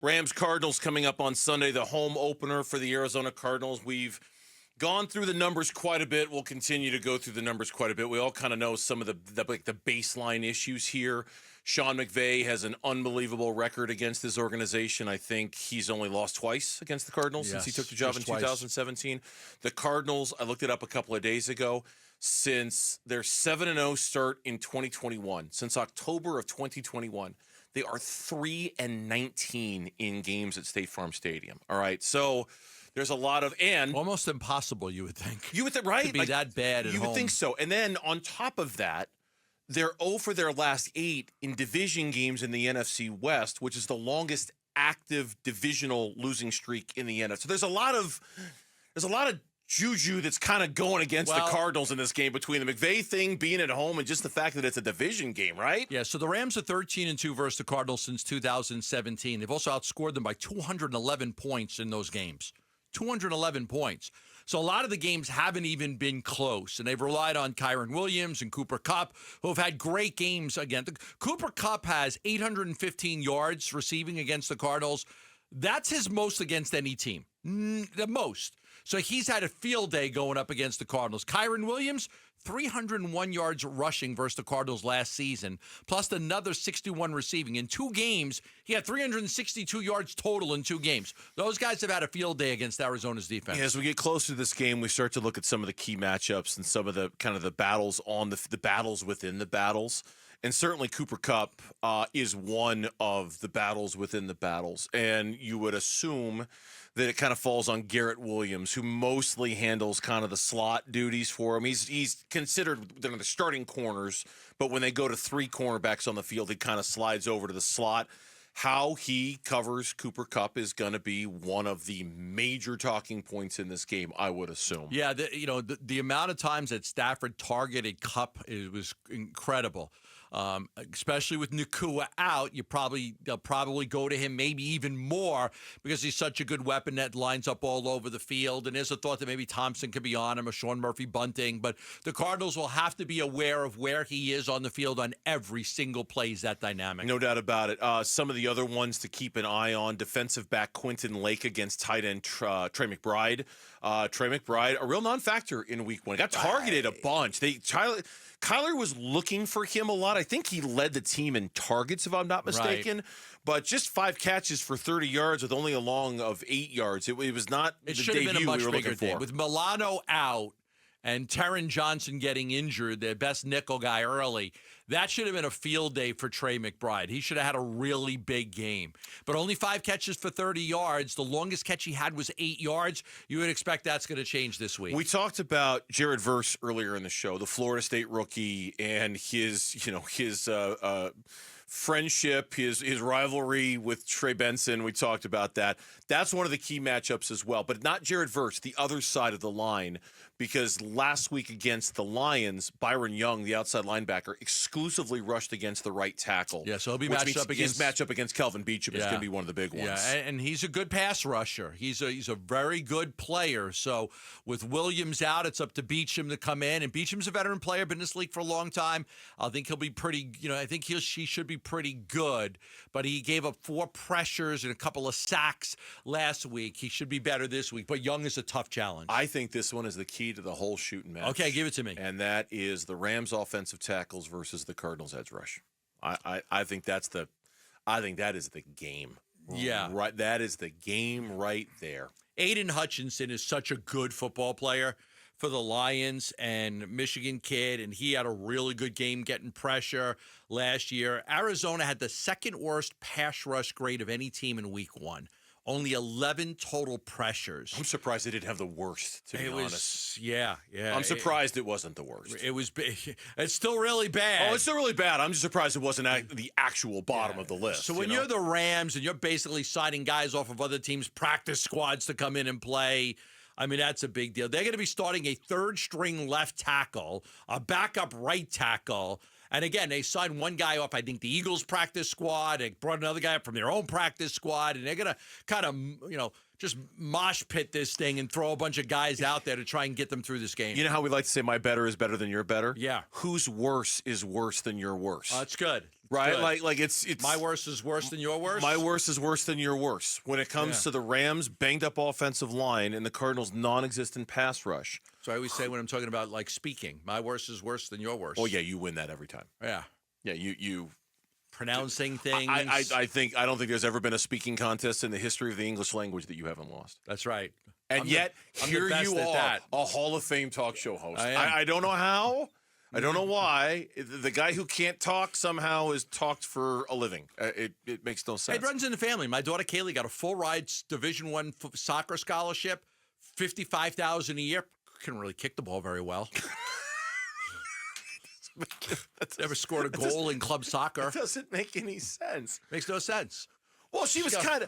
Rams-Cardinals coming up on Sunday, the home opener for the Arizona Cardinals. We've gone through the numbers quite a bit. We'll continue to go through the numbers quite a bit. We all kind of know some of the baseline issues here. Sean McVay has an unbelievable record against this organization. I think he's only lost twice against the Cardinals since he took the job in 2017. The Cardinals, I looked it up a couple of days ago, since their 7-0 start in 2021, since October of 2021, they are 3-19 in games at State Farm Stadium. All right, so there's a lot of almost impossible. You would think. You would think, right? To be that bad at home. You would think so. And then on top of that, they're 0 for their last 8 in division games in the NFC West, which is the longest active divisional losing streak in the NFC. So there's a lot of juju that's kind of going against the Cardinals in this game between the McVay thing, being at home, and just the fact that it's a division game, right? Yeah, so the Rams are 13-2 versus the Cardinals since 2017. They've also outscored them by 211 points in those games. 211 points. So a lot of the games haven't even been close, and they've relied on Kyren Williams and Cooper Kupp, who have had great games again. Cooper Kupp has 815 yards receiving against the Cardinals. That's his most against any team. The most. So he's had a field day going up against the Cardinals. Kyren Williams, 301 yards rushing versus the Cardinals last season, plus another 61 receiving. In 2 games, he had 362 yards total in 2 games. Those guys have had a field day against Arizona's defense. Yeah, as we get closer to this game, we start to look at some of the key matchups and some of the kind of the battles on the battles within the battles. And certainly Cooper Kupp is one of the battles within the battles. And you would assume that it kind of falls on Garrett Williams, who mostly handles kind of the slot duties for him. He's considered the starting corners, but when they go to 3 cornerbacks on the field, he kind of slides over to the slot. How he covers Cooper Kupp is going to be one of the major talking points in this game, I would assume. Yeah, the amount of times that Stafford targeted Kupp was incredible. Especially with Nakua out, they'll probably go to him maybe even more because he's such a good weapon that lines up all over the field. And there's a thought that maybe Thompson could be on him or Sean Murphy bunting. But the Cardinals will have to be aware of where he is on the field on every single play. Is that dynamic? No doubt about it. Some of the other ones to keep an eye on: defensive back Quentin Lake against tight end Trey McBride. Trey McBride, a real non-factor in week 1. Got targeted a bunch. Kyler was looking for him a lot. I think he led the team in targets, if I'm not mistaken. Right. But just 5 catches for 30 yards with only a long of 8 yards. It was not the debut we were looking for. With Milano out and Taron Johnson getting injured, their best nickel guy early, that should have been a field day for Trey McBride. He should have had a really big game. But only 5 catches for 30 yards. The longest catch he had was 8 yards. You would expect that's going to change this week. We talked about Jared Verse earlier in the show, the Florida State rookie, and his friendship, his rivalry with Trey Benson. We talked about that. That's one of the key matchups as well. But not Jared Verse, the other side of the line, because last week against the Lions, Byron Young, the outside linebacker, exclusively rushed against the right tackle. Yeah, so he'll be matched up against... His matchup against Kelvin Beachum is going to be one of the big ones. Yeah, and he's a good pass rusher. He's a very good player. So with Williams out, it's up to Beachum to come in. And Beacham's a veteran player, been in this league for a long time. I think he'll be pretty, I think she should be pretty good. But he gave up 4 pressures and a couple of sacks last week. He should be better this week. But Young is a tough challenge. I think this one is the key to the whole shooting match. Okay, give it to me. And that is the Rams offensive tackles versus the Cardinals edge rush. I think that is the game. Yeah. Right. That is the game right there. Aiden Hutchinson is such a good football player for the Lions and Michigan kid, and he had a really good game getting pressure last year. Arizona had the 2nd worst pass rush grade of any team in week 1. Only 11 total pressures. I'm surprised they didn't have the worst, to be honest. Yeah. I'm surprised it wasn't the worst. It was. It's still really bad. Oh, it's still really bad. I'm just surprised it wasn't at the actual bottom of the list. So when you're the Rams and you're basically signing guys off of other teams' practice squads to come in and play, I mean, that's a big deal. They're going to be starting a 3rd-string left tackle, a backup right tackle. And again, they signed one guy off, I think, the Eagles practice squad. They brought another guy up from their own practice squad. And they're going to kind of, just mosh pit this thing and throw a bunch of guys out there to try and get them through this game. You know how we like to say my better is better than your better? Yeah. Who's worse is worse than your worse? That's good. right? Good. Like it's My worst is worse than your worst. my worst is worse than your worst when it comes to the Rams' banged up offensive line and the Cardinals' non-existent pass rush. So I always say when I'm talking about like speaking, my worst is worse than your worst. Oh yeah, you win that every time. Yeah. Yeah, you Pronouncing things. I don't think there's ever been a speaking contest in the history of the English language that you haven't lost. That's right. And I'm yet I'm here the best you at are, that. a Hall of Fame talk show host. I am. I don't know how. I don't know why. The guy who can't talk somehow is talked for a living. It makes no sense. It runs in the family. My daughter Kaylee got a full ride Division I soccer scholarship, $55,000 a year. Couldn't really kick the ball very well. Never scored a goal in club soccer. It doesn't make any sense. Makes no sense. Well, she was kind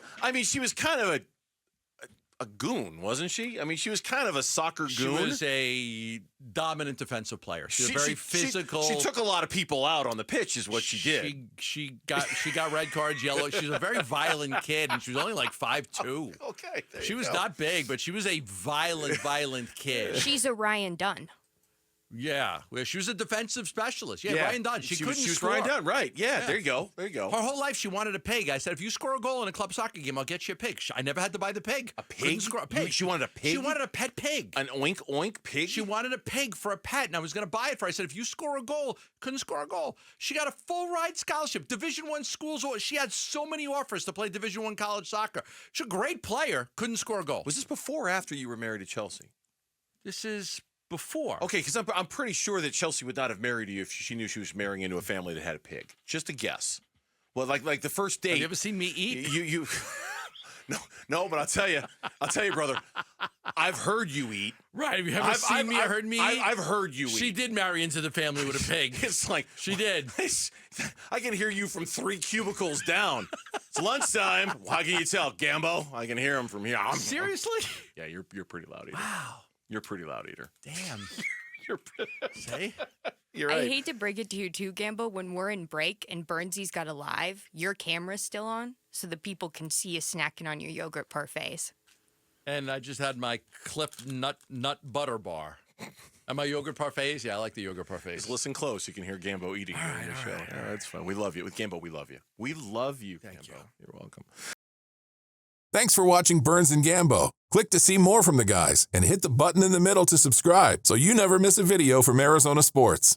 of a goon, wasn't she? I mean, she was kind of a soccer She goon. was a dominant defensive player. She was very physical. She took a lot of people out on the pitch, is what she did. She got red cards, yellow. She was a very violent kid, and she was only like 5'2". Okay, She was not big, but she was a violent kid. She's a Ryan Dunn. Yeah, well, she was a defensive specialist. Yeah, Yeah. Ryan Dunn. She couldn't was score. Ryan Dunn, right? Yeah, there you go. There you go. Her whole life, she wanted a pig. I said, if you score a goal in a club soccer game, I'll get you a pig. I never had to buy the pig. A Couldn't pig? score a pig. She wanted a pig? She wanted a pet pig. An oink oink pig. She wanted a pig for a pet, and I was going to buy it for her. I said, if you score a goal, couldn't score a goal. She got a full ride scholarship. Division I schools. She had so many offers to play Division I college soccer. She's a great player. Couldn't score a goal. Was this before or after you were married to Chelsea? This is before. Okay, because I'm pretty sure that Chelsea would not have married you if she knew she was marrying into a family that had a pig. Just a guess. Well, like the first date. Have you ever seen me eat? You no, but I'll tell you, brother. I've heard you eat. Right. Have you ever seen me or heard me eat? I've heard you eat. She did marry into the family with a pig. It's like She did. I can hear you from 3 cubicles down. It's lunchtime. How can you tell, Gambo? I can hear him from here. Seriously? Yeah, you're pretty loud eater. Wow. You're a pretty loud eater. Damn. You're See? You're right. I hate to break it to you too, Gambo. When we're in break and Burnsy's got a live, your camera's still on so the people can see you snacking on your yogurt parfaits. And I just had my Cliff nut butter bar. And my yogurt parfaits? Yeah, I like the yogurt parfaits. Just listen close. You can hear Gambo eating during the show. Yeah, that's fun. We love you. With Gambo, we love you. We love you, Thank Gambo. you. You're welcome. Thanks for watching Burns and Gambo. Click to see more from the guys and hit the button in the middle to subscribe so you never miss a video from Arizona sports.